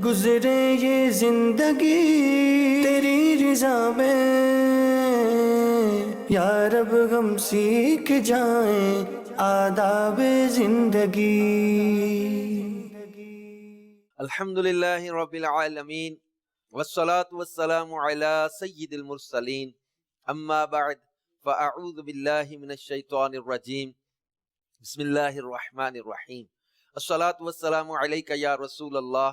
گزرے یہ زندگی تیری رضا میں، یا رب ہم سیکھ جائیں آداب زندگی۔ الحمدللہ رب العالمین والصلاة والسلام علی سید المرسلین، اما بعد فاعوذ باللہ من الشیطان الرجیم، بسم اللہ الرحمن الرحیم۔ الصلاة والسلام علیک یا رسول اللہ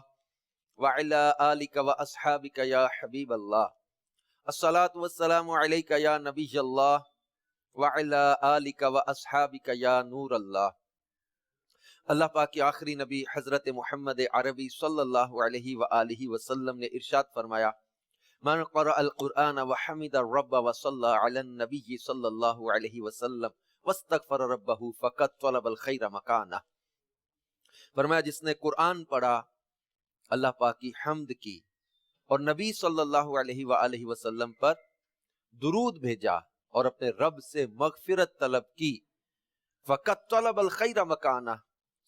وعلی آلک واصحابک یا حبیب اللہ، الصلاة والسلام علیک یا نبی اللہ وعلی آلک واصحابک یا نور اللہ۔ اللہ پاک کی آخری نبی حضرت محمد عربی صلی اللہ علیہ وآلہ وسلم نے ارشاد فرمایا، من قرأ القرآن وحمد الرب وصلى علی النبی صلی اللہ علیہ وسلم واستغفر ربہ فقد طلب الخیر مکانہ۔ فرمایا جس نے قرآن پڑھا، اللہ پاک کی حمد کی اور نبی صلی اللہ علیہ وآلہ وسلم پر درود بھیجا اور اپنے رب سے مغفرت طلب کی، فقد طلب الخیر مکانہ،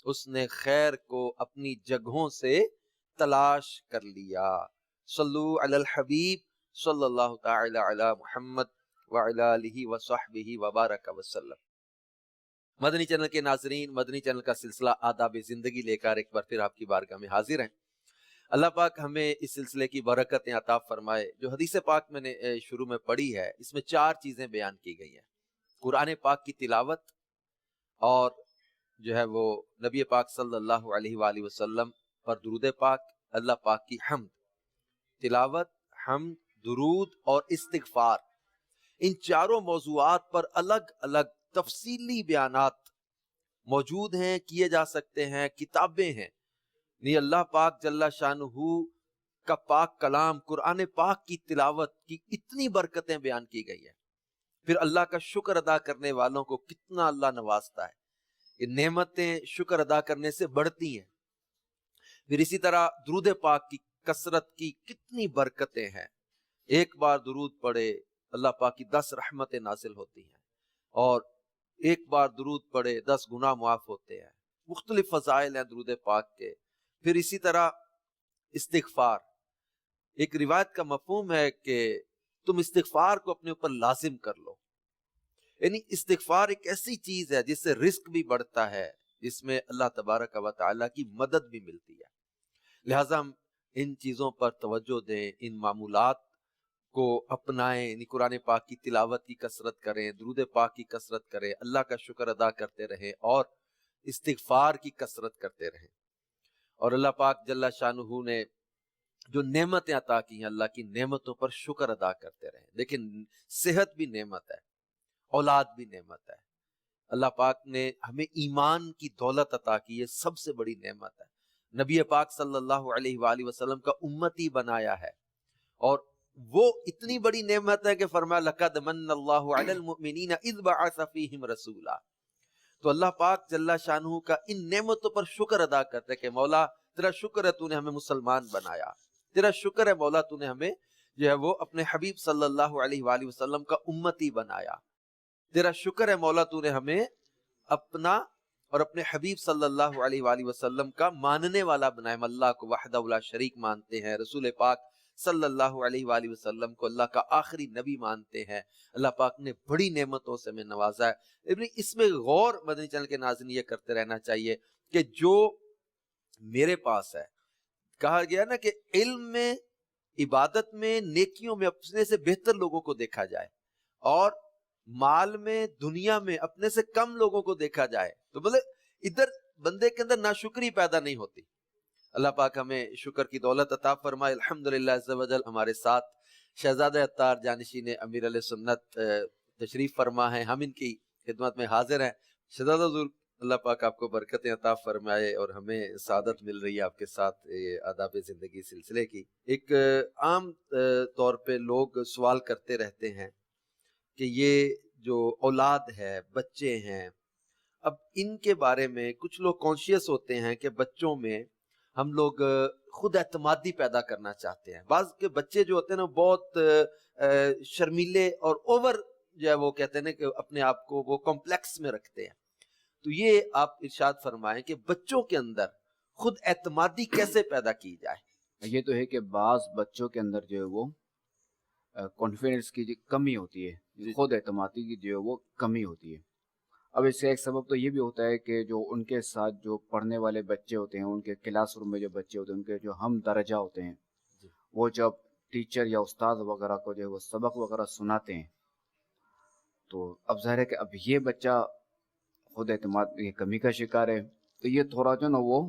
اس نے خیر کو اپنی جگہوں سے تلاش کر لیا۔ صلو علی الحبیب صلی اللہ تعالی علی محمد وعلی آلہ وصحبہ وبارک وسلم۔ مدنی چینل کے ناظرین، مدنی چینل کا سلسلہ آداب زندگی لے کر ایک بار پھر آپ کی بارگاہ میں حاضر ہیں۔ اللہ پاک ہمیں اس سلسلے کی برکتیں عطا فرمائے۔ جو حدیث پاک میں نے شروع میں پڑھی ہے، اس میں 4 چیزیں بیان کی گئی ہیں: قرآن پاک کی تلاوت، اور جو ہے وہ نبی پاک صلی اللہ علیہ وآلہ وسلم پر درود پاک، اللہ پاک کی حمد، تلاوت، حمد، درود اور استغفار۔ ان چاروں موضوعات پر الگ الگ تفصیلی بیانات موجود ہیں، کیے جا سکتے ہیں، کتابیں ہیں۔ یہ اللہ پاک جل شانہ کا پاک کلام قرآن پاک کی تلاوت کی اتنی برکتیں بیان کی گئی ہیں، پھر اللہ کا شکر ادا کرنے والوں کو کتنا اللہ نوازتا ہے۔ یہ نعمتیں شکر ادا کرنے سے بڑھتی ہیں۔ پھر اسی طرح درود پاک کی کثرت کی کتنی برکتیں ہیں۔ ایک بار درود پڑھے اللہ پاک کی 10 رحمتیں نازل ہوتی ہیں، اور ایک بار درود پڑھے 10 گناہ معاف ہوتے ہیں۔ مختلف فضائل ہیں درود پاک کے۔ پھر اسی طرح استغفار، ایک روایت کا مفہوم ہے کہ تم استغفار کو اپنے اوپر لازم کر لو، یعنی استغفار ایک ایسی چیز ہے جس سے رزق بھی بڑھتا ہے، جس میں اللہ تبارک و تعالیٰ کی مدد بھی ملتی ہے۔ لہٰذا ہم ان چیزوں پر توجہ دیں، ان معمولات کو اپنائیں، یعنی قرآن پاک کی تلاوت کی کثرت کریں، درود پاک کی کثرت کریں، اللہ کا شکر ادا کرتے رہیں اور استغفار کی کثرت کرتے رہیں۔ اور اللہ پاک جل شانہ نے جو نعمتیں عطا کی ہیں، اللہ کی نعمتوں پر شکر ادا کرتے رہیں۔ لیکن صحت بھی نعمت ہے، اولاد بھی نعمت ہے۔ اللہ پاک نے ہمیں ایمان کی دولت عطا کی ہے، سب سے بڑی نعمت ہے۔ نبی پاک صلی اللہ علیہ وآلہ وسلم کا امتی بنایا ہے، اور وہ اتنی بڑی نعمت ہے کہ فرمایا لقد من اللہ علی المؤمنین اذ بعث فیہم رسولا۔ تو اللہ پاک جل شانہ کا ان نعمتوں پر شکر ادا کرتے کہ مولا تیرا شکر ہے تو نے ہمیں مسلمان بنایا، تیرا شکر ہے مولا تو نے ہمیں جو ہے وہ اپنے حبیب صلی اللہ علیہ وآلہ وسلم کا امتی بنایا، تیرا شکر ہے مولا تو نے ہمیں اپنا اور اپنے حبیب صلی اللہ علیہ وآلہ وسلم کا ماننے والا بنایا۔ ہم اللہ کو وحدہ لا شریک مانتے ہیں، رسول پاک صلی اللہ علیہ وآلہ وسلم کو اللہ کا آخری نبی مانتے ہیں۔ اللہ پاک نے بڑی نعمتوں سے ہمیں نوازا ہے۔ اس میں غور مدنی چینل کے ناظرین یہ کرتے رہنا چاہیے کہ جو میرے پاس ہے، کہا گیا نا کہ علم میں، عبادت میں، نیکیوں میں اپنے سے بہتر لوگوں کو دیکھا جائے، اور مال میں، دنیا میں اپنے سے کم لوگوں کو دیکھا جائے، تو ادھر بندے کے اندر ناشکری پیدا نہیں ہوتی۔ اللہ پاک ہمیں شکر کی دولت عطا فرمائے۔ الحمدللہ عز و جل ہمارے ساتھ شہزادہ عطار جانشین امیر علیہ سنت تشریف فرما ہیں، ہم ان کی خدمت میں حاضر ہیں۔ شہزادہ حضور، اللہ پاک آپ کو برکتیں عطا فرمائے، اور ہمیں سعادت مل رہی ہے آپ کے ساتھ آداب زندگی سلسلے کی۔ ایک عام طور پہ لوگ سوال کرتے رہتے ہیں کہ یہ جو اولاد ہے، بچے ہیں، اب ان کے بارے میں کچھ لوگ کانشیس ہوتے ہیں کہ بچوں میں ہم لوگ خود اعتمادی پیدا کرنا چاہتے ہیں۔ بعض کے بچے جو ہوتے ہیں نا بہت شرمیلے اور اوور جو ہے وہ کہتے ہیں کہ اپنے آپ کو وہ کمپلیکس میں رکھتے ہیں۔ تو یہ آپ ارشاد فرمائیں کہ بچوں کے اندر خود اعتمادی کیسے پیدا کی جائے؟ یہ تو ہے کہ بعض بچوں کے اندر جو ہے وہ کانفیڈنس کی جو کمی ہوتی ہے، خود اعتمادی کی جو ہے وہ کمی ہوتی ہے۔ اب اس سے ایک سبب تو یہ بھی ہوتا ہے کہ جو ان کے ساتھ جو پڑھنے والے بچے ہوتے ہیں، ان کے کلاس روم میں جو بچے ہوتے ہیں، ان کے جو ہم درجہ ہوتے ہیں، وہ جب ٹیچر یا استاد وغیرہ کو جو ہے وہ سبق وغیرہ سناتے ہیں، تو اب ظاہر ہے کہ اب یہ بچہ خود اعتماد کی کمی کا شکار ہے، تو یہ تھوڑا جو نا وہ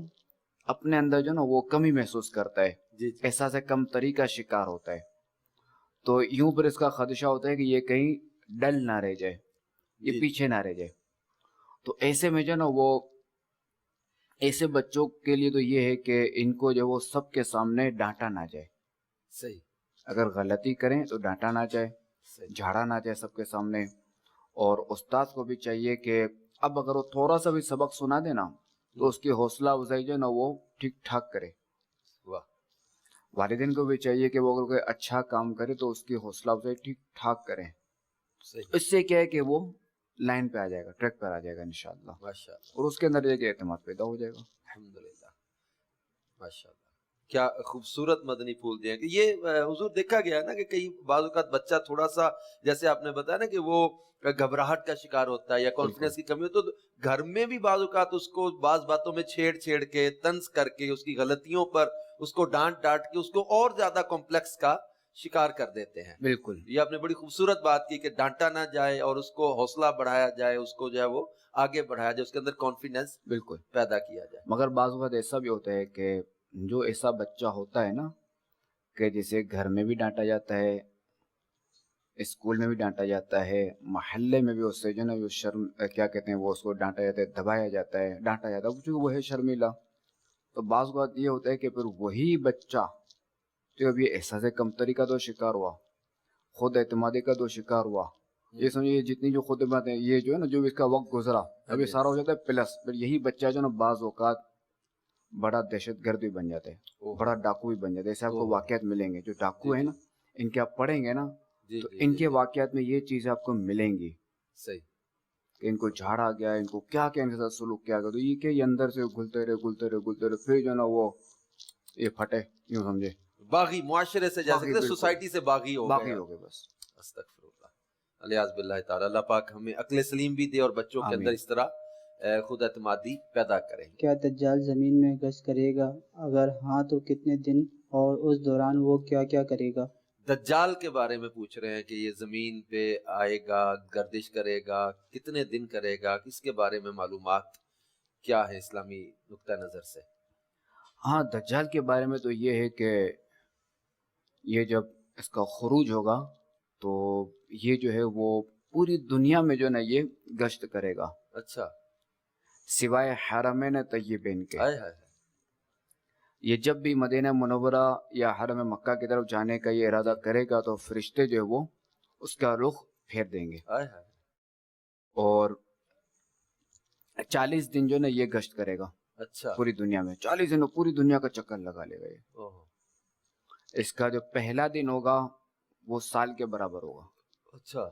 اپنے اندر جو نا وہ کمی محسوس کرتا ہے، احساس کم تری کا شکار ہوتا ہے۔ تو یوں پر اس کا خدشہ ہوتا ہے کہ یہ کہیں ڈل نہ رہ جائے، یہ پیچھے نہ رہ جائے۔ تو ایسے میں جو نا وہ ایسے بچوں کے لیے تو یہ ہے کہ ان کو جو وہ سب کے سامنے ڈانٹا نہ جائے۔ صحیح، اگر غلطی کریں تو ڈانٹا نہ جائے، جھاڑا نہ جائے سب کے سامنے۔ اور استاد کو بھی چاہیے کہ اب اگر وہ تھوڑا سا بھی سبق سنا دے نا تو اس کی حوصلہ افزائی جو نا وہ ٹھیک ٹھاک کرے۔ واہ، والدین کو بھی چاہیے کہ وہ اگر کوئی اچھا کام کرے تو اس کی حوصلہ افزائی ٹھیک ٹھاک کریں۔ صحیح، اس سے کیا ہے کہ وہ لائن پہ آ جائے گا، ٹریک پر آ جائے گا انشاءاللہ، ماشاء اللہ، اور اس کے اندر ایک اعتماد پیدا ہو جائے گا۔ الحمدللہ، ماشاء اللہ، کیا خوبصورت مدنی پھول دیا کہ یہ حضور دیکھا گیا ہے نا کہ کئی بعض اوقات بچہ تھوڑا سا جیسے آپ نے بتایا نا کہ وہ گھبراہٹ کا شکار ہوتا ہے یا کانفیڈنس کی کمی ہوتی ہے، تو گھر میں بھی بعض اوقات اس کو بعض باتوں میں چھیڑ کے طنز کر کے اس کی غلطیوں پر اس کو ڈانٹ کے اس کو اور زیادہ کمپلیکس کا شکار کر دیتے ہیں۔ بالکل، یہ آپ نے بڑی خوبصورت بات کی کہ ڈانٹا نہ جائے اور اس کو حوصلہ بڑھایا جائے، اس کو جو ہے وہ آگے بڑھایا جائے، اس کے اندر کانفیڈنس بالکل۔ پیدا کیا جائے۔ مگر بعض اوقات ایسا بھی ہوتا ہے کہ جو ایسا بچہ ہوتا ہے نا کہ جسے گھر میں بھی ڈانٹا جاتا ہے، اسکول میں بھی ڈانٹا جاتا ہے، محلے میں بھی اس سے جو نا وہ شرم کیا کہتے ہیں وہ اس کو ڈانٹا جاتا ہے، دبایا جاتا ہے، ڈانٹا جاتا ہے کیونکہ وہ ہے شرمیلا۔ تو بعض اوقات یہ ہوتا ہے کہ پھر وہی بچہ جو اب یہ احساس کمتری کا تو شکار ہوا، خود اعتمادی کا تو شکار ہوا، یہ سمجھے جتنی جو خود اعتماد ہے یہ جو ہے نا جو اس کا وقت گزرا اب یہ سارا ہو جاتا ہے پلس، پھر یہی بچہ جو نا بعض اوقات بڑا دہشت گرد بھی بن جاتا ہے، بڑا ڈاکو بھی بن جاتا ہے۔ ایسے آپ کو واقعات ملیں گے، جو ڈاکو ہیں نا ان کے آپ پڑھیں گے نا تو ان کے واقعات میں یہ چیزیں آپ کو ملیں گی، صحیح، کہ ان کو جھاڑا گیا، ان کو کیا کیا ان کے ساتھ سلوک کیا گیا، تو یہ کہ یہ اندر سے گھلتے رہے پھر جو نا وہ یہ پھٹے، یوں سمجھے باغی معاشرے سے جیسے باغی، کہ بالکل، سوسائٹی سے باغی ہو باقی گئے۔ ہو گئے بس۔ استغفر اللہ، الیاذ باللہ تعالی۔ اللہ پاک ہمیں عقل سلیم بھی دے اور بچوں کے اندر اس طرح خود اعتمادی پیدا کریں۔ کیا دجال زمین میں گشت کرے گا؟ اگر ہاں تو کتنے دن، اور اس دوران وہ کیا کیا کرے گا؟ دجال کے بارے میں پوچھ رہے ہیں کہ یہ زمین پہ آئے گا، گردش کرے گا، کتنے دن کرے گا، اس کے بارے میں معلومات کیا ہے اسلامی نقطہ نظر سے؟ ہاں، دجال کے بارے میں تو یہ ہے کہ یہ جب اس کا خروج ہوگا تو یہ جو ہے وہ پوری دنیا میں جو نا یہ گشت کرے گا، اچھا، سوائے حرمین طیبین کے۔ ہائے ہائے، یہ جب بھی مدینہ منورہ یا حرم مکہ کی طرف جانے کا یہ ارادہ کرے گا تو فرشتے جو ہے وہ اس کا رخ پھیر دیں گے، ہائے ہائے، اور 40 دن جو نا یہ گشت کرے گا اچھا، پوری دنیا میں، 40 دن پوری دنیا کا چکر لگا لے گا یہ۔ اوہ، اس کا جو پہلا دن ہوگا وہ سال کے برابر ہوگا، اچھا،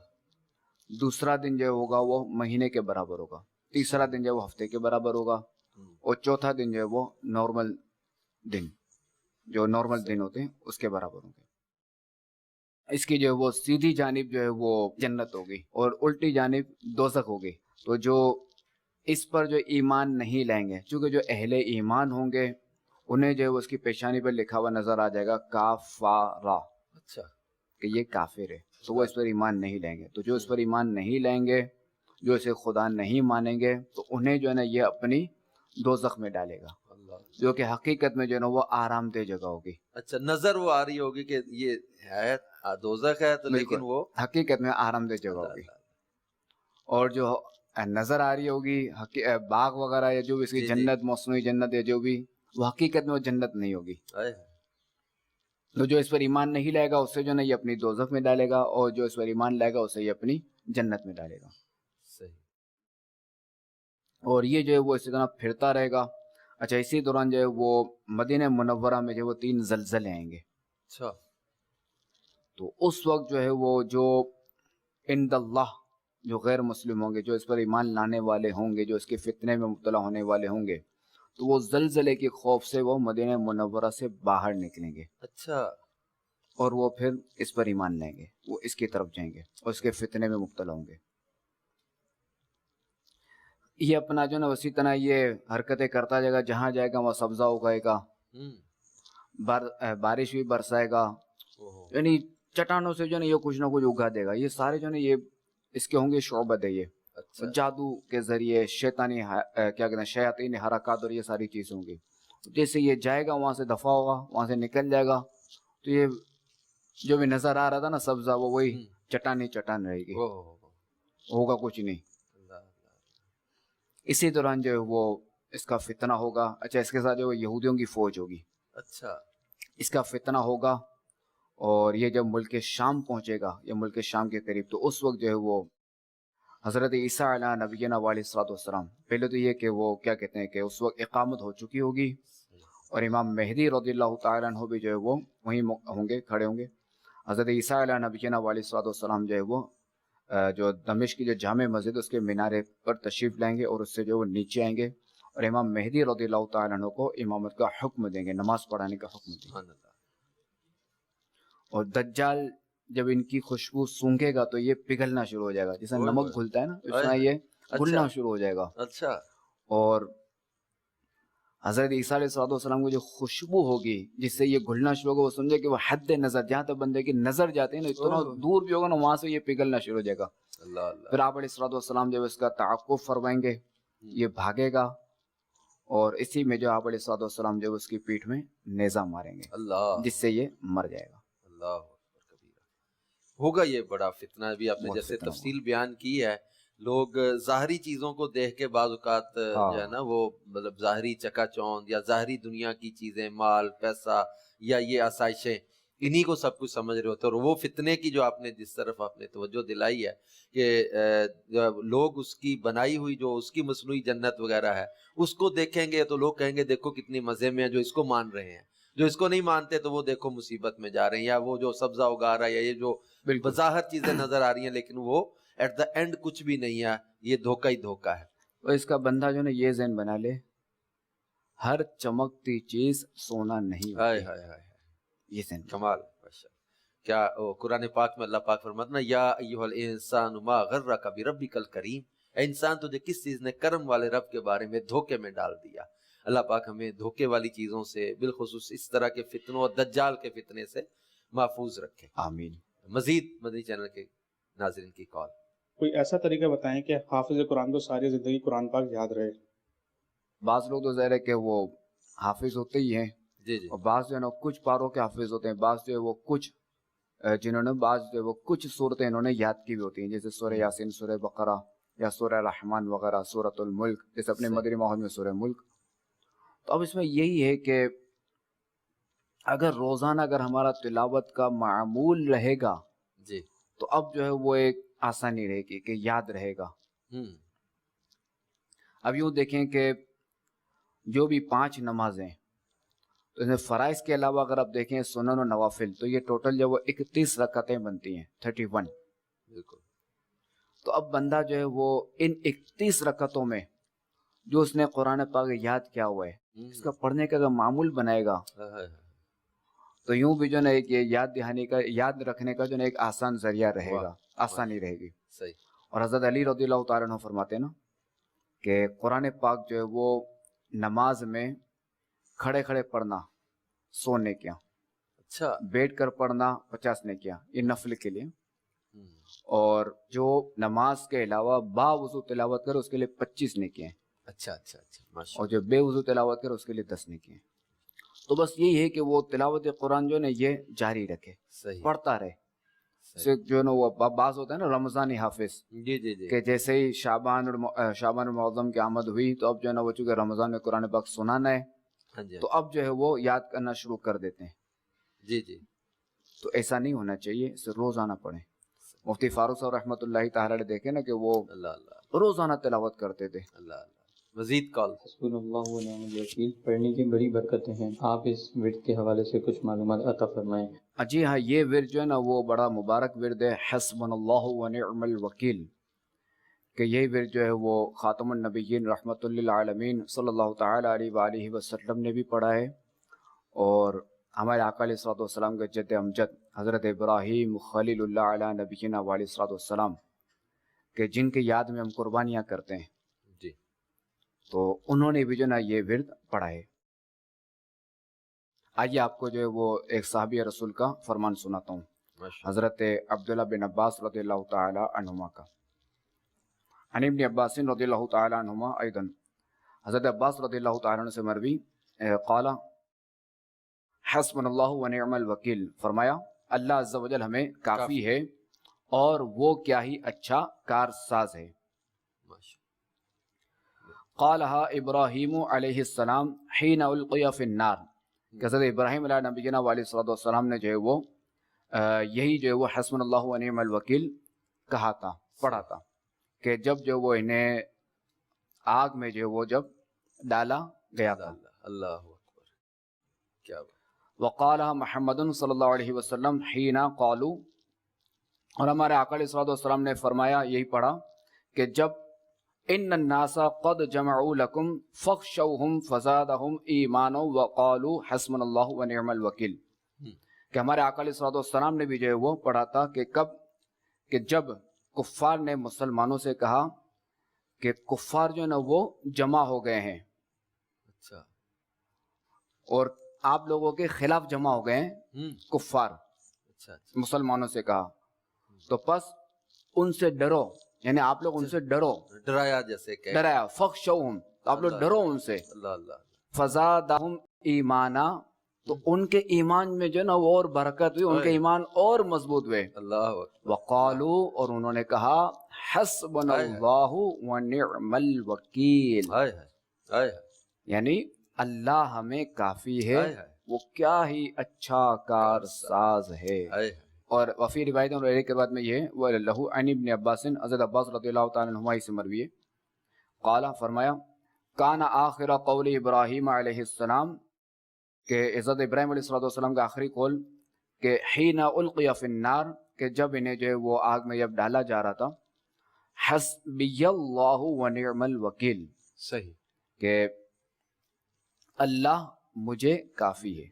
دوسرا دن جو ہوگا وہ مہینے کے برابر ہوگا، تیسرا دن جو وہ ہفتے کے برابر ہوگا، اور چوتھا دن جو ہے وہ نارمل دن، جو نارمل دن ہوتے ہیں اس کے برابر ہوں گے۔ اس کی جو ہے وہ سیدھی جانب جو ہے وہ جنت ہوگی اور الٹی جانب دوزخ ہوگی۔ تو جو اس پر جو ایمان نہیں لائیں گے، چونکہ جو اہل ایمان ہوں گے انہیں جو ہے وہ اس کی پیشانی پر لکھا ہوا نظر آ جائے گا کافارا، اچھا، کہ یہ کافر ہے، تو وہ اس پر ایمان نہیں لیں گے۔ تو جو اس پر ایمان نہیں لیں گے، جو اسے خدا نہیں مانیں گے، تو انہیں جو ہے نا یہ اپنی دوزخ میں ڈالے گا، جو کہ حقیقت میں جو ہے نا وہ آرام دہ جگہ ہوگی۔ اچھا، نظر وہ آ رہی ہوگی کہ یہ ہے دوزخ ہے تو لیکن وہ حقیقت میں آرام دہ جگہ ہوگی، اور جو نظر آ رہی ہوگی باغ وغیرہ یا جو بھی اس کی جنت، مصنوعی جنت ہے جو بھی، وہ حقیقت میں وہ جنت نہیں ہوگی۔ تو جو اس پر ایمان نہیں لائے گا اس سے جو نا یہ اپنی دوزخ میں ڈالے گا، اور جو اس پر ایمان لائے گا اسے یہ اپنی جنت میں ڈالے گا۔ صحیح، اور یہ جو ہے وہ اسی طرح پھرتا رہے گا۔ اچھا، اسی دوران جو ہے وہ مدینہ منورہ میں جو وہ 3 زلزلے آئیں گے، اچھا، تو اس وقت جو ہے وہ جو عند اللہ جو غیر مسلم ہوں گے، جو اس پر ایمان لانے والے ہوں گے، جو اس کے فتنے میں مبتلا ہونے والے ہوں گے، تو وہ زلزلے کے خوف سے وہ مدینہ منورہ سے باہر نکلیں گے اچھا اور وہ پھر اس پر ایمان لیں گے, وہ اس کی طرف جائیں گے اور اس کے فتنے میں مبتلا ہوں گے. یہ اپنا جو نا اسی طرح یہ حرکتیں کرتا جائے گا, جہاں جائے گا وہاں سبزہ اگائے گا, بارش بھی برسائے گا, یعنی چٹانوں سے جو نا یہ کچھ نہ کچھ اگا دے گا. یہ سارے جو نا یہ اس کے ہوں گے شعبت ہے, یہ جادو کے ذریعے شیطانی کیا کہتے ہیں شیاطین حرکات اور یہ ساری چیزیں ہوں گی. جیسے یہ جائے گا وہاں سے دفع ہوگا, وہاں سے نکل جائے گا, تو یہ جو بھی نظر آ رہا تھا نا سبزہ وہ وہی چٹان ہی چٹان رہے گی, ہوگا کچھ نہیں. اسی دوران جو ہے وہ اس کا فتنہ ہوگا. اچھا اس کے ساتھ جو ہے یہودیوں کی فوج ہوگی, اچھا اس کا فتنہ ہوگا. اور یہ جب ملک شام پہنچے گا, یہ ملک شام کے قریب, تو اس وقت جو ہے وہ حضرت عیسیٰ علیہ نبینا علیہ الصلوۃ والسلام, پہلے تو یہ کہ وہ کیا کہتے ہیں کہ اس وقت اقامت ہو چکی ہوگی اور امام مہدی رضی اللہ تعالیٰ عنہ بھی جو ہے وہ وہیں ہوں گے, کھڑے ہوں گے. حضرت عیسیٰ علیہ نبینا علیہ الصلوۃ والسلام جو ہے وہ جو دمشق کی جو جامع مسجد اس کے مینارے پر تشریف لائیں گے اور اس سے جو وہ نیچے آئیں گے اور امام مہدی رضی اللہ تعالیٰ عنہ کو امامت کا حکم دیں گے, نماز پڑھانے کا حکم دیں گے. اور دجال جب ان کی خوشبو سونگھے گا تو یہ پگھلنا شروع ہو جائے گا, جیسے نمک گھلتا ہے نا اس طرح یہ گھلنا شروع ہو جائے گا. اچھا اور حضرت عیسیٰ علیہ السلام کو جو خوشبو ہوگی جس سے یہ گھلنا شروع ہوگا, وہ سمجھے کہ وہ حد نظر, جہاں تک بندے کی نظر جاتے ہیں نا اتنا دور بھی ہوگا نا, وہاں سے یہ پگھلنا شروع ہو جائے گا. پھر آپ علیہ السلام جب اس کا تعاقب فرمائیں گے, یہ بھاگے گا اور اسی میں جو آپ علیہ السلام جو اس کی پیٹھ میں نیزہ ماریں گے, جس سے یہ مر جائے گا. ہوگا یہ بڑا فتنہ. بھی آپ نے جیسے تفصیل بیان کی ہے, لوگ ظاہری چیزوں کو دیکھ کے بعض اوقات جو ہے نا وہ مطلب ظاہری چکا چوند یا ظاہری دنیا کی چیزیں, مال پیسہ یا یہ آسائشیں, انہی کو سب کچھ سمجھ رہے ہوتے ہیں. اور وہ فتنے کی جو آپ نے جس طرف آپ نے توجہ دلائی ہے کہ لوگ اس کی بنائی ہوئی جو اس کی مصنوعی جنت وغیرہ ہے اس کو دیکھیں گے تو لوگ کہیں گے دیکھو کتنی مزے میں ہے جو اس کو مان رہے ہیں, جو اس کو نہیں مانتے تو وہ دیکھو مصیبت میں جا رہے ہیں, یا وہ جو سبزہ اگا رہا ہے یا یہ جو بظاہر چیزیں نظر آ رہی ہیں لیکن وہ ایٹ دا اینڈ کچھ بھی نہیں ہے, یہ دھوکہ ہی دھوکہ ہے. اور اس کا بندہ جو نا یہ ذہن بنا لے, ہر چمکتی چیز سونا نہیں ہوتی. یہ ذہن کمال. کیا قرآن پاک میں اللہ پاک فرماتا نا, یا ایھا الانسان ما غرک بربک الکریم, اے انسان تجھے کس چیز نے کرم والے رب کے بارے میں دھوکے میں ڈال دیا. اللہ پاک ہمیں دھوکے والی چیزوں سے بالخصوص اس طرح کے فتنوں اور دجال کے فتنے سے محفوظ رکھے, آمین. مزید مدنی چینل کے ناظرین کی کال. کوئی ایسا طریقہ بتائیں کہ حافظ قرآن کو ساری زندگی قرآن پاک یاد رہے. بعض لوگ تو ظاہر ہے کہ وہ حافظ ہوتے ہی ہیں, جی جی, اور بعض جو ہے نا کچھ پاروں کے حافظ ہوتے ہیں, بعض جو ہے وہ کچھ جنہوں نے بعض جو ہے وہ کچھ صورتیں انہوں نے یاد کی بھی ہوتی ہیں, جیسے سورہ یاسین, سورہ بقرہ یا سورہ رحمان وغیرہ, سورۃ الملک, جیسے اپنے مدنی ماحول میں سورہ ملک. تو اب اس میں یہی ہے کہ اگر روزانہ اگر ہمارا تلاوت کا معمول رہے گا جی, تو اب جو ہے وہ ایک آسانی رہے گی کہ یاد رہے گا. اب یوں دیکھیں کہ جو بھی 5 نمازیں, تو اس میں فرائض کے علاوہ اگر آپ دیکھیں سنن و نوافل, تو یہ ٹوٹل جو وہ 31 رکعتیں بنتی ہیں, 31. بالکل. تو اب بندہ جو ہے وہ ان 31 رکعتوں میں جو اس نے قرآن پاک یاد کیا ہوا ہے, اس کا پڑھنے کا اگر معمول بنائے گا تو یوں بھی جو نا ایک یہ یاد دہانی کا, یاد رکھنے کا جو نا ایک آسان ذریعہ رہے گا, آسانی رہے گی. صحیح. اور حضرت علی رضی اللہ تعالیٰ عنہ فرماتے ہیں نا کہ قرآن پاک جو ہے وہ نماز میں کھڑے کھڑے پڑھنا 100 نیکیاں, اچھا, بیٹھ کر پڑھنا 50 نیکیاں, یہ نفل کے لیے. اور جو نماز کے علاوہ با وضو تلاوت کرے اس کے لیے 25 نیکیاں. اچھا اچھا اچھا, اور جو بے وضو تلاوت کرے اس کے لیے 10 نیکیاں. تو بس یہی ہے کہ وہ تلاوت قرآن جو ہے نا یہ جاری رکھے, پڑھتا رہے. جو ہے نا وہ بعض ہوتا ہے نا رمضانی حافظ, جی جی جی, کہ جیسے ہی شعبان المعظم کی آمد ہوئی تو اب جو ہے نا وہ چونکہ رمضان میں قرآن پاک سنانا ہے تو اب جو ہے وہ یاد کرنا شروع کر دیتے ہیں. جی جی, تو ایسا نہیں ہونا چاہیے, اسے روزانہ پڑھیں. مفتی فاروق صاحب رحمۃ اللہ تعالیٰ نے دیکھے نا کہ وہ روزانہ تلاوت کرتے تھے. مزید کال. حسبنا اللہ و نعم الوکیل پڑھنے کی بڑی برکتیں ہیں, آپ اس ورد کے حوالے سے کچھ معلومات عطا فرمائیں. جی ہاں, یہ ورد جو ہے نا وہ بڑا مبارک ورد ہے, حسبنا اللہ و نعم الوکیل. کہ یہی ورد جو ہے وہ خاتم النبیین رحمۃ للعالمین صلی اللہ تعالی علیہ وآلہ وسلم نے بھی پڑھا ہے، اور ہمارے آقا علیہ الصلوۃ والسلام کے جد امجد حضرت ابراہیم خلیل اللہ علیہ نبینا علیہ الصلوۃ والسلام کہ جن کی یاد میں ہم قربانیاں کرتے ہیں، جی تو انہوں نے بھی جو نا یہ ورد پڑھا ہے۔ آئیے آپ کو جو ہے وہ ایک صحابی رسول کا فرمان سناتا ہوں، حضرت عبداللہ بن عباس رضی اللہ تعالی عنہما کا۔ عن ابن عباس رضی اللہ تعالی عنہما ایضا، حضرت عباس رضی اللہ تعالی عنہ سے مروی قال حسبنا اللہ ونعم الوکیل، فرمایا اللہ عز و جل ہمیں کافی ہے اور وہ کیا ہی اچھا کارساز ہے۔ قالها ابراہیم علیہ السلام حین القی فی النار، کہ حضرت ابراہیم علیہ نبینا علیہ الصلوۃ والسلام نے جو ہے وہ یہی جو ہے وہ حسبنا اللہ ونعم الوکیل کہا تھا، پڑھا تھا، کہ جب جو وہ انہیں آگ میں جو وہ جب ڈالا گیا تھا۔ اللہ اکبر، کیا بات۔ وقالها محمد صلی اللہ علیہ وسلم حین قالوا، اور ہمارے آقا علیہ الصلوۃ والسلام نے فرمایا یہی پڑھا کہ جب ان الناس قد جمعوا لكم فاخشوهم فزادهم ایمانا وقالوا حسبنا اللہ ونعم الوکیل، کہ ہمارے آقا علیہ الصلوۃ والسلام نے بھی جو ہے وہ پڑھا تھا کہ کب کہ جب کفار نے مسلمانوں سے کہا کہ کفار جو ہے نا وہ جمع ہو گئے ہیں، اچھا، اور آپ لوگوں کے خلاف جمع ہو گئے ہیں کفار، اچھا مسلمانوں سے کہا تو پس ان سے ڈرو، یعنی آپ لوگ ان سے ڈرو، ڈرایا جیسے کہ ڈرایا، فخشوہم، آپ لوگ ڈرو ان سے، اللہ اللہ، فزادہم ایمانا، تو ان کے ایمان میں جو نا وہ اور برکت ہوئی، ان کے ایمان اور مضبوط ہوئے۔ اللہ اکبر، وقالو، اور انہوں نے کہا حسبنا اللہ ونعم الوکیل، ہائے ہائے ہائے یعنی اللہ ہمیں کافی ہے، ہائے ہائے وہ کیا ہی اچھا کارساز ہے۔ ہائے، اور وفی روایت اور ایک روایت میں یہ وہ لہو عن ابن عباس، حضرت عباس رضی اللہ تعالی عنہما سے مروی ہے، قال، فرمایا کان آخر قول ابراہیم علیہ السلام، کہ حضرت ابراہیم علیہ السلام کا آخری قول کہ حین القی فی النار، کہ جب انہیں جو ہے وہ آگ میں جب ڈالا جا رہا تھا، حسبی اللہ ونعم الوکیل، صحیح کہ اللہ مجھے کافی ہے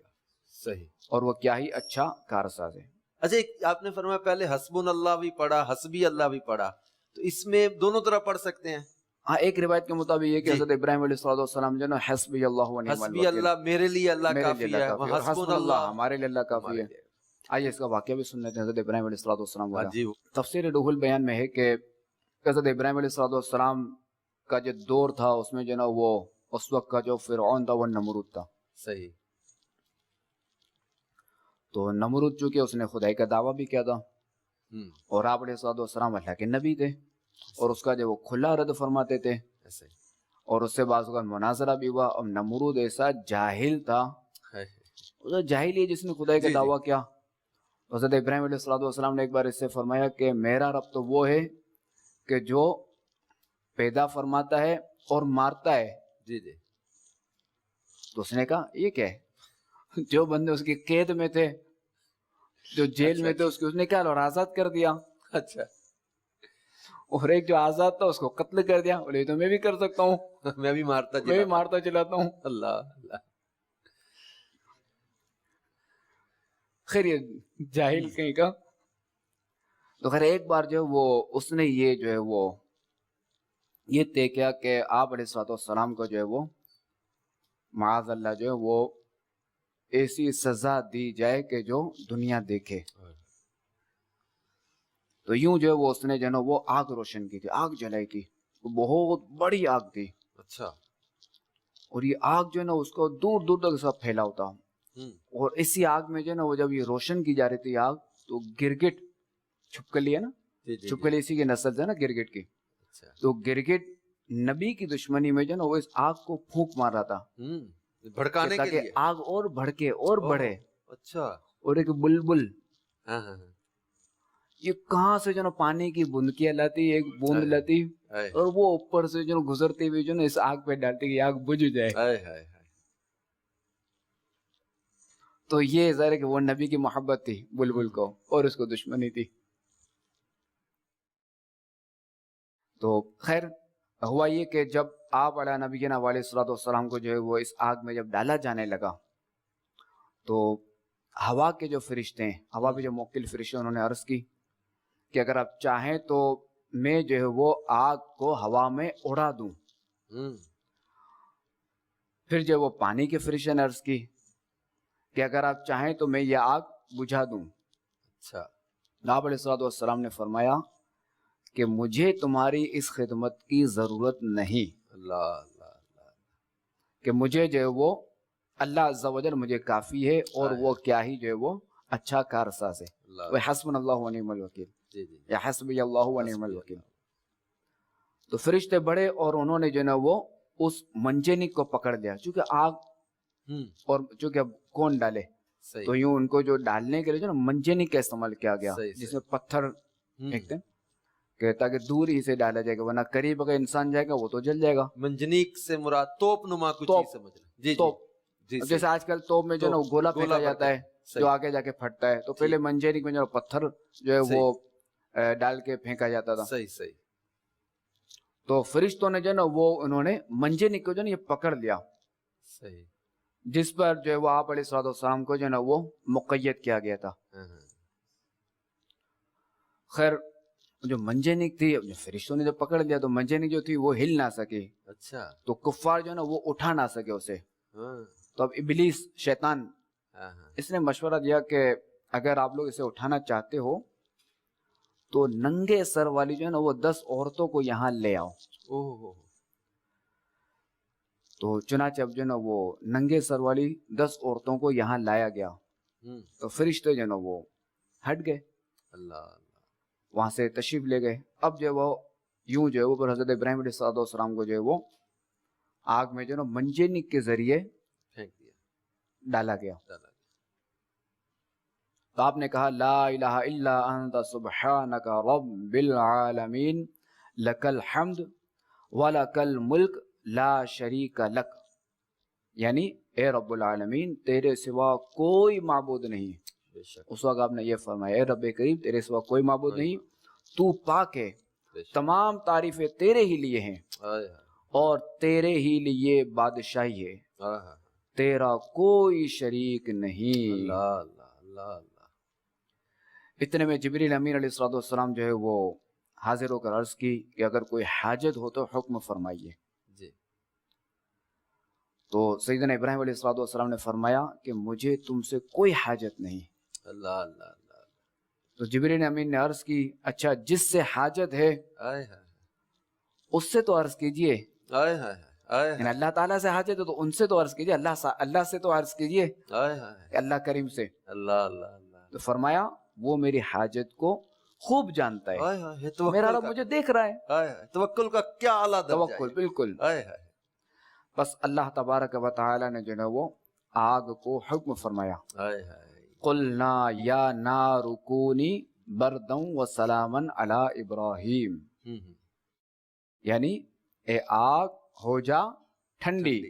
صحیح۔ اور وہ کیا ہی اچھا کارساز ہے۔ اچھا، آپ نے فرمایا پہلے حسبنا اللہ بھی پڑھا، حسبی اللہ بھی پڑھا، تو اس میں دونوں طرح پڑھ سکتے ہیں؟ ہاں، ایک روایت کے مطابق یہ کہ جی، حضرت ابراہیم علیہ السلام جو ہے نا حسبی اللہ ونعم حسبی الوکیل، اللہ میرے لیے اللہ میرے کافی لیے ہے، اللہ کافی ہے، اور حسبنا حسبنا اللہ اللہ ہمارے لیے اللہ کافی ہمارے ہے۔ لیے۔ آئیے اس کا واقعہ بھی سن لیتے ہیں حضرت ابراہیم علیہ السلام والا۔ جی، تفسیر روح البیان میں ہے کہ حضرت ابراہیم علیہ السلام کا جو دور تھا اس میں جو نا وہ اس وقت کا جو فرعون تھا وہ نمرود تھا، صحیح، تو نمرود چونکہ اس نے خدائی کا دعویٰ بھی کیا تھا، اور آپ علیہ السلام اللہ کے نبی تھے، اور اس کا جو وہ کھلا رد فرماتے تھے، ایسے ہی، اور اس سے بعض کا مناظرہ بھی ہوا، اور نمرود ایسا جاہل تھا، جاہل ہی جس نے خدائی کا جی، دعویٰ کیا۔ حضرت ابراہیم علیہ السلام نے ایک بار اس سے فرمایا کہ میرا رب تو وہ ہے کہ جو پیدا فرماتا ہے اور مارتا ہے۔ جی جی، تو اس نے کہا یہ کیا ہے؟ جو بندے اس کی قید میں تھے، جو جیل میں تھے، اس کو اس نے کیا اور آزاد کر دیا، اچھا، اور ایک جو آزاد تھا اس کو قتل کر دیا، بولے تو میں بھی کر سکتا ہوں، میں بھی مارتا میں بھی مارتا چلاتا ہوں۔ اللہ اللہ، خیر یہ جاہل کہیں کا۔ تو خیر ایک بار جو وہ اس نے یہ جو ہے وہ یہ طے کیا کہ آپ علیہ السلام کو جو ہے وہ معاذ اللہ جو ہے وہ ایسی سزا دی جائے کہ جو دنیا دیکھے۔ تو یوں جو ہے وہ اس نے جو ہے نا وہ آگ روشن کی تھی، آگ جلائی تھی، بہت بڑی آگ تھی، اچھا، اور یہ آگ جو ہے نا اس کو دور دور تک سب پھیلا ہوتا، اور اسی آگ میں جو ہے نا وہ جب یہ روشن کی جا رہی تھی آگ، تو گرگٹ چھپکلی ہے نا، چھپکلی اسی کی نسل سے نا گرگٹ کی، تو گرگٹ نبی کی دشمنی میں جو ہے نا وہ اس آگ کو پھونک مار رہا تھا بھڑکانے کے تاکہ لیے، آگ اور بھڑکے اور بڑھے۔ اچھا، اور ایک بلبل ہاں ہاں ہاں، یہ کہاں سے جو نا پانی کی بوندکیاں لاتی، ایک بوند لاتی، اور وہ اوپر سے جو گزرتی ہوئی جو نا اس آگ پہ ڈالتی کہ آگ بجھ جائے۔ تو یہ ظاہر ہے کہ وہ نبی کی محبت تھی بلبل کو، اور اس کو دشمنی تھی۔ تو خیر ہوا یہ کہ جب آپ علیہ نبینا علیہ الصلوۃ والسلام کو جو ہے وہ اس آگ میں جب ڈالا جانے لگا تو ہوا کے جو فرشتے ہیں، ہوا پہ جو موکل فرشتے، انہوں نے عرض کی کہ اگر آپ چاہیں تو میں جو ہے وہ آگ کو ہوا میں اڑا دوں. پھر جو وہ پانی کے فرشتے نے عرض کی کہ اگر آپ چاہیں تو میں یہ آگ بجھا دوں. اچھا. آپ علیہ الصلوۃ والسلام نے فرمایا کہ مجھے تمہاری اس خدمت کی ضرورت نہیں. اللہ اللہ اللہ. کہ مجھے جو ہے وہ اللہ عز و جل مجھے کافی ہے، اور وہ کیا ہی جو ہے وہ اچھا کارساز ہے. اللہ. وہ حسبنا اللہ و نعم الوکیل، جی جی. یا حسبی اللہ و نعم الوکیل. تو فرشتے بڑے اور انہوں نے جو ہے نا وہ اس منجنیق کو پکڑ لیا، چونکہ آگ اور چونکہ اب کون ڈالے، صحیح. تو یوں ان کو جو ڈالنے کے لیے جو نا منجنیق کا استعمال کیا گیا، صحیح، جس صحیح. میں پتھر پھینکتے ہیں کہ تاکہ دور ہی سے ڈالا جائے گا، ورنہ قریب اگر انسان جائے گا وہ تو جل جائے گا. منجنیق سے مراد توپ نما کچھ توپ. چیز سمجھ رہے ہیں. جی توپ. جی. اب جیسے آج کل توپ میں جو نا وہ گولا پھینکا جاتا ہے صحیح. جو آگے جا کے پھٹتا ہے، تو پہلے منجنیق میں جو پتھر جو ہے وہ ڈال کے پھینکا جاتا تھا. صحیح صحیح. تو فرشتوں نے جو نا وہ انہوں نے منجنیق کو جو نا یہ پکڑ لیا، صحیح. جس پر جو ہے وہ آپ علیہ الصلوۃ والسلام کو جو نا وہ مقید کیا گیا تھا. خیر جو منجنیق تھی، جو فرشتوں نے جو پکڑ لیا تو منجنیق جو تھی وہ ہل نہ سکی. اچھا. تو کفار جو ہے نا وہ اٹھا نہ سکے اسے. ہاں تو اب ابلیس شیطان ہاں ہاں. اس نے مشورہ دیا کہ اگر آپ لوگ اسے اٹھانا چاہتے ہو تو ننگے سر والی جو ہے نا وہ 10 عورتوں کو یہاں لے آؤ. اوہ. تو چنانچہ اب جو ہے نا وہ ننگے سر والی 10 عورتوں کو یہاں لایا گیا. تو فرشتے جو ہے نا وہ ہٹ گئے، اللہ. وہاں سے تشریف لے گئے. اب جو وہ یوں جو ہے وہ حضرت ابراہیم علیہ السلام کو جو ہے وہ آگ میں جو ہے نا منجنیق کے ذریعے پھینک دیا، ڈالا گیا. ڈالا. تو آپ نے کہا لا الہ الا انت سبحانک رب العالمین لک الحمد ولک الملک لا شریک لک. یعنی اے رب العالمین تیرے سوا کوئی معبود نہیں. بے شک. اس وقت آپ نے یہ فرمایا اے رب کریم تیرے سوا کوئی معبود نہیں، تو پاک ہے، بے شک. تمام تعریفیں تیرے ہی لیے ہیں آئے اور تیرے ہی لیے بادشاہی ہے، ہاں. تیرا کوئی شریک نہیں. اللہ اللہ اللہ اللہ. اتنے میں جبریل امین علیہ الصلوۃ والسلام جو ہے وہ حاضر ہو کر عرض کی کہ اگر کوئی حاجت ہو تو حکم فرمائیے. جی. تو سیدنا ابراہیم علیہ الصلوۃ والسلام نے فرمایا کہ مجھے تم سے کوئی حاجت نہیں. اللہ اللہ اللہ. تو جبریل امین نے عرض کی اچھا جس سے حاجت ہے آئے اس سے تو عرض کیجئے. آئے آئے. یعنی اللہ تعالیٰ سے حاجت ہے تو ان سے تو عرض کیجئے، اللہ سے تو عرض کیجئے، آئے. اللہ کریم سے. اللہ اللہ اللہ. تو فرمایا وہ میری حاجت کو خوب جانتا ہے، آئے. میرا رب مجھے دیکھ رہا ہے. آئے. توکل کا کیا اعلیٰ درجہ ہے. توکل بالکل. آئے. بس اللہ تبارک و تعالی نے جو ہے وہ آگ کو حکم فرمایا آئے. قلنا یا نار کونی بردا و سلاما علی ابراہیم. یعنی اے آگ ہو جا ٹھنڈی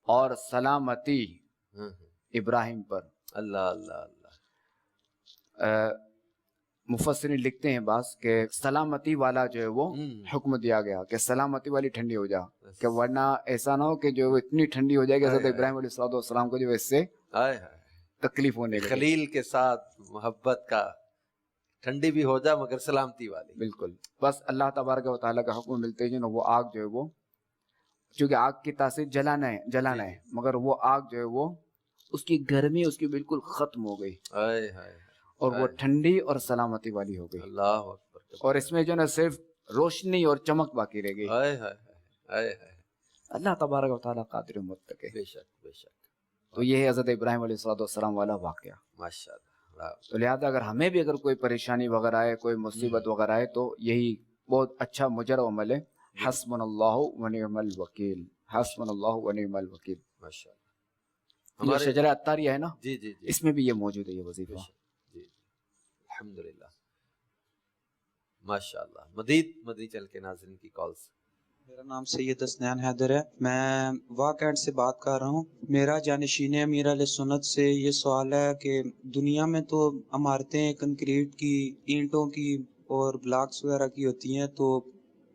اور سلامتی ابراہیم پر. اللہ اللہ اللہ. مفسرین لکھتے ہیں بعض کہ سلامتی والا جو ہے وہ حکم دیا گیا کہ سلامتی والی ٹھنڈی ہو جا، کہ ورنہ ایسا نہ ہو کہ جو اتنی ٹھنڈی ہو جائے کہ حضرت ابراہیم علیہ السلام کو جو اس سے تکلیف ہونے لگے. خلیل کے ساتھ محبت کا ٹھنڈی بھی ہو جا مگر سلامتی والی. بالکل. بس اللہ تبارک و تعالیٰ کا حکم ملتے ہیں وہ آگ جو ہے وہ چونکہ آگ کی تاثیر جلانا ہے مگر وہ آگ جو ہے وہ اس کی گرمی اس کی بالکل ختم ہو گئی اور وہ ٹھنڈی اور سلامتی والی ہو گئی. اللہ اکبر. اور اس میں جو نا صرف روشنی اور چمک باقی رہ گئی. اللہ تبارک و تعالیٰ قادر مطلق ہے. بے شک بے شک. تو یہ ہے حضرت ابراہیم علیہ السلام والا واقعہ. ماشاء اللہ. تو لہٰذا اگر ہمیں بھی اگر کوئی پریشانی وغیرہ ہے، کوئی مصیبت وغیرہ ہے، تو یہی بہت اچھا مجرب عمل ہے. حسبنا اللہ و نعم الوکیل، حسبنا اللہ و نعم الوکیل. ماشاء اللہ. جو شجرہ عطاریہ ہے نا، جی جی جی اس میں بھی یہ موجود ہے یہ وظیفہ. جی الحمدللہ. ماشاء اللہ. مدید چل کے ناظرین کی کالز. میرا نام سید اسنان حیدر ہے، میں واقعات سے بات کر رہا ہوں. میرا جانشین امیر علیہ سنت سے یہ سوال ہے کہ دنیا میں تو عمارتیں کنکریٹ کی، اینٹوں کی اور بلاکس وغیرہ کی ہوتی ہیں، تو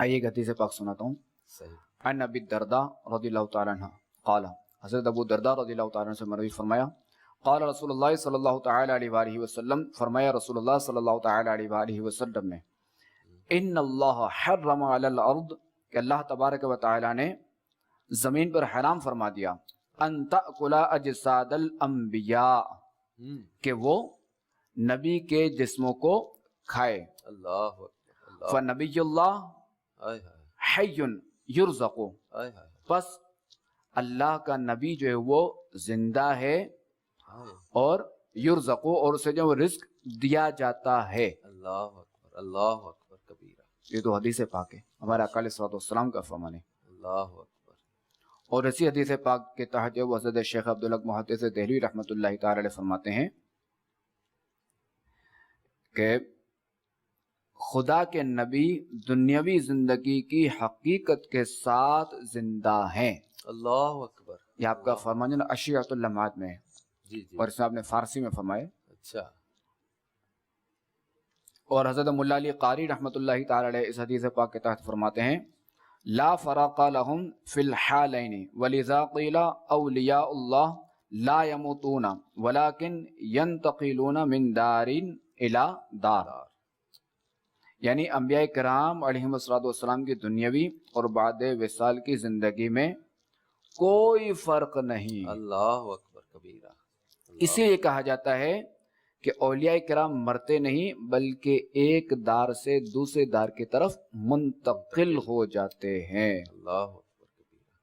آئیے ایک حدیث پاک سناتا ہوں. صحیح. عن ابی الدرداء رضی اللہ تعالیٰ عنہ قال، حضرت ابو الدرداء رضی اللہ تعالیٰ عنہ سے مروی فرمایا، قال رسول اللہ صلی اللہ تعالیٰ علیہ وآلہ وسلم، فرمایا رسول اللہ صلی اللہ تعالیٰ علیہ وآلہ وسلم نے، ان اللہ حرم علی الارض، کہ اللہ تبارک و تعالیٰ نے زمین پر حرام فرما دیا، ان تأکل اجساد الانبیاء، کہ وہ نبی کے جسموں کو کھائے. اللہ اکبر. فنبی اللہ ہائے حی یرزق، ہائے پس اللہ کا نبی جو ہے وہ زندہ ہے ہائے. اور یرزق، اور اسے جو رزق دیا جاتا ہے. اللہ اکبر. اللہ اکبر کبیرہ. یہ تو حدیث پاک ہے، ہمارے آقا علیہ الصلوۃ والسلام کا فرمان ہے. اللہ اکبر. اور اسی حدیث پاک کے تحت جو حضرت شیخ عبدالحق محدث دہلوی رحمۃ اللہ تعالی علیہ فرماتے ہیں کہ خدا کے نبی دنیاوی زندگی کی حقیقت کے ساتھ زندہ ہیں. اللہ اکبر. یہ آپ کا فرمان جو نا اشیعۃ اللمعات میں ہے، جی جی. اور اس میں آپ نے فارسی میں فرمائے. اچھا. اور حضرت مولا علی قاری رحمۃ اللہ تعالی علیہ اس حدیث پاک کے تحت فرماتے ہیں، لا فرق لهم فی الحالین ولذا قیل اولیاء اللہ لا يموتون ولكن ينتقلون من دار الى دار. یعنی انبیاء کرام علیہم السلام کی دنیاوی اور بعد وصال کی زندگی میں کوئی فرق نہیں. اللہ اکبر کبیرہ. اسی لیے کہا جاتا ہے کہ اولیاء کرام مرتے نہیں بلکہ ایک دار سے دوسرے دار کی طرف منتقل ہو جاتے ہیں. اللہ اکبر کبیرہ.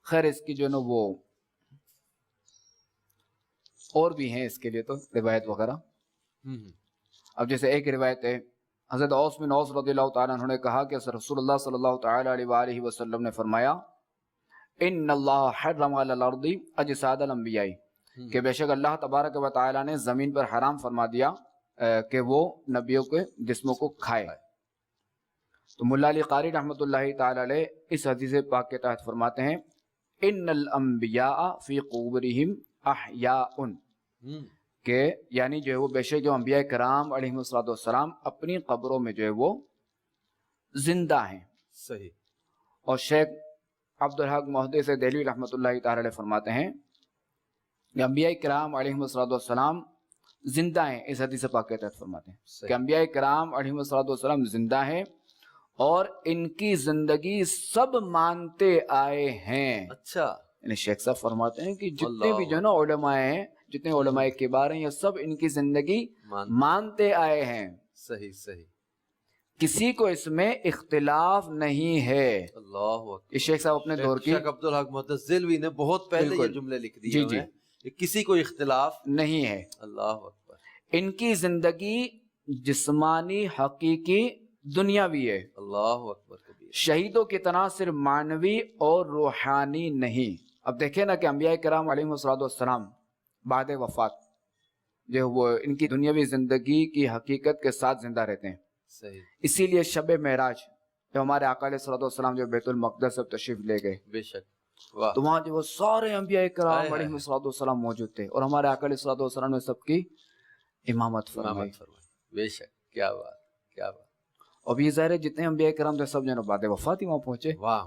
خیر اس کی جو نا وہ اور بھی ہیں اس کے لیے تو روایت وغیرہ. اب جیسے ایک روایت ہے، حضرت اوس بن اوس رضی اللہ تعالیٰ عنہ نے کہا کہ رسول اللہ صلی اللہ تعالیٰ علیہ وآلہ وسلم نے فرمایا، ان اللہ حرم علی الارض اجساد الانبیاء، کہ بے شک اللہ تبارک و تعالیٰ نے زمین پر حرام فرما دیا کہ وہ نبیوں کے جسموں کو کھائے. تو مولا علی قاری رحمۃ اللہ تعالیٰ علیہ اس حدیث پاک کے تحت فرماتے ہیں، ان الانبیاء فی قبورہم احیاء، کہ یعنی جو ہے وہ بے شک جو انبیاء کرام علیہم السلام اپنی قبروں میں جو ہے وہ زندہ ہیں. صحیح. اور شیخ عبدالحق محدث دہلوی رحمۃ اللہ تعالی علیہ فرماتے ہیں کہ انبیاء کرام علیہم السلام زندہ ہیں. اس حدیث پاک کے تحت فرماتے ہیں کہ انبیاء کرام علیہم السلام زندہ ہیں اور ان کی زندگی سب مانتے آئے ہیں. اچھا. یعنی شیخ صاحب فرماتے ہیں کہ جتنے بھی جو ہے نا علماء ہیں، جتنے علماء کبار ہیں، یہ سب ان کی زندگی مانتے آئے ہیں. صحیح صحیح. کسی کو اس میں اختلاف نہیں ہے. اللہ اکبر. یہ شیخ صاحب اپنے دور کی شیخ عبدالحق محدث دہلوی نے بہت پہلے یہ جملے لکھ دیے. جی جی. کسی کو اختلاف نہیں ہے. اللہ اکبر. ان کی زندگی جسمانی حقیقی دنیاوی ہے. اللہ اکبر کبیر. شہیدوں کی طرح صرف معنوی اور روحانی نہیں. اب دیکھیں نا کہ انبیاء کرام علیہم السلام بعد وفات جو وہ ان کی دنیاوی زندگی کی حقیقت کے ساتھ زندہ رہتے ہیں. صحیح. اسی لیے شب معراج جو ہمارے آقا علیہ السلام جو بیت المقدس سے تشریف لے گئے، بے شک. واہ. تو وہاں جو وہ سارے انبیاء کرام علیہم السلام موجود تھے اور ہمارے آقا علیہ السلام نے سب کی امامت فرمائی. بے شک. کیا بات کیا بات. اب یہ ظاہر ہے جتنے انبیاء کرام تھے سب جو بعد وفات ہی وہاں پہنچے. واہ.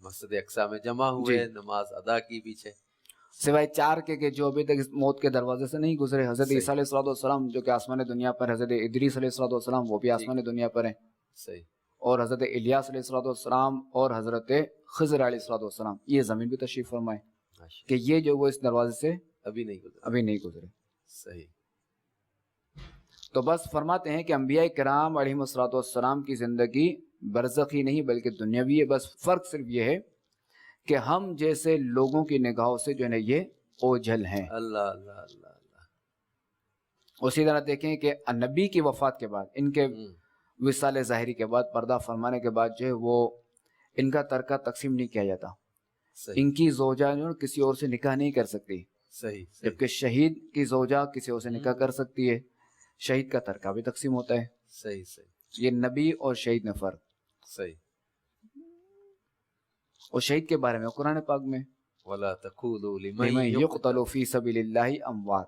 مسجد اقصی میں جمع ہوئے، نماز ادا کی پیچھے، سوائے چار کے جو ابھی تک موت کے دروازے سے نہیں گزرے. حضرت عیسیٰ علیہ السلام جو کہ آسمان دنیا پر، حضرت ادریس علیہ السلام وہ بھی آسمان دنیا پر ہیں. صحیح. اور حضرت الیاس علیہ السلام اور حضرت خضر علیہ السلام یہ زمین بھی تشریف فرمائے کہ یہ جو وہ اس دروازے سے ابھی نہیں گزرے. صحیح. تو بس فرماتے ہیں کہ انبیاء کرام علیہم السلام کی زندگی برزخی نہیں بلکہ دنیاوی ہے. بس فرق صرف یہ ہے کہ ہم جیسے لوگوں کی نگاہوں سے جو ہے یہ اوجھل ہیں. اللہ اللہ اللہ اللہ. اسی طرح دیکھیں کہ نبی کی وفات کے بعد، ان کے وصال ظاہری کے بعد، پردہ فرمانے کے بعد جو ہے وہ ان کا ترکہ تقسیم نہیں کیا جاتا. ان کی زوجہ جو کسی اور سے نکاح نہیں کر سکتی. صحیح. جبکہ شہید کی زوجہ کسی اور سے نکاح کر سکتی ہے. شہید کا ترکہ بھی تقسیم ہوتا ہے. صحیح صحیح. یہ نبی اور شہید میں فرق. صحیح. اور شہید کے بارے میں قرآن پاک میں وَلَا تَقُولُوا لمن لِمَن يُقْتَلُ فِي سَبِيلِ اللَّهِ أَمْوَاتٌ،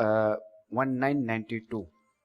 1992